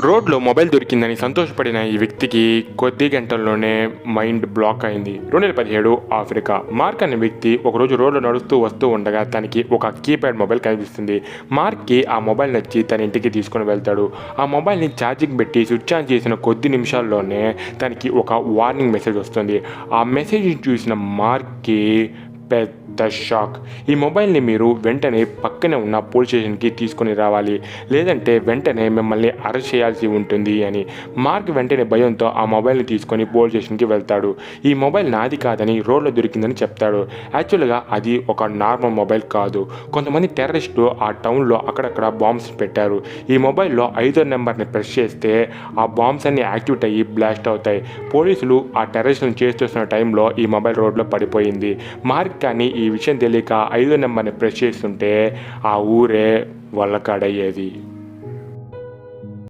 రోడ్లో మొబైల్ దొరికిందని సంతోషపడిన ఈ వ్యక్తికి కొద్ది గంటల్లోనే మైండ్ బ్లాక్ అయింది. 2017 ఆఫ్రికా. మార్క్ అనే వ్యక్తి ఒకరోజు రోడ్లో నడుస్తూ వస్తూ ఉండగా తనకి ఒక కీప్యాడ్ మొబైల్ కనిపిస్తుంది. మార్క్కి ఆ మొబైల్ నచ్చి తన ఇంటికి తీసుకొని వెళ్తాడు. ఆ మొబైల్ని ఛార్జింగ్ పెట్టి స్విచ్ ఆన్ చేసిన కొద్ది నిమిషాల్లోనే తనకి ఒక వార్నింగ్ మెసేజ్ వస్తుంది. ఆ మెసేజ్ని చూసిన మార్క్కి పెద్ద షాక్. ఈ మొబైల్ని మీరు వెంటనే పక్కనే ఉన్న పోలీస్ స్టేషన్కి తీసుకొని రావాలి, లేదంటే వెంటనే మిమ్మల్ని అరెస్ట్ చేయాల్సి ఉంటుంది అని. మార్క్ వెంటనే భయంతో ఆ మొబైల్ని తీసుకొని పోలీస్ స్టేషన్కి వెళ్తాడు. ఈ మొబైల్ నాది కాదని, రోడ్లో దొరికిందని చెప్తాడు. యాక్చువల్గా అది ఒక నార్మల్ మొబైల్ కాదు. కొంతమంది టెర్రరిస్టులు ఆ టౌన్లో అక్కడక్కడ బాంబ్స్ పెట్టారు. ఈ మొబైల్లో 5వ నెంబర్ని ప్రెస్ చేస్తే ఆ బాంబ్స్ అన్ని యాక్టివేట్ అయ్యి బ్లాస్ట్ అవుతాయి. పోలీసులు ఆ టెర్రరిస్టులను చేస్తున్న టైంలో ఈ మొబైల్ రోడ్లో పడిపోయింది. మార్క్ కానీ ఈ విషయం తెలియక 5వ నెంబర్ని ప్రెస్ చేస్తుంటే ఆ ఊరే వల్లకాడయ్యేది.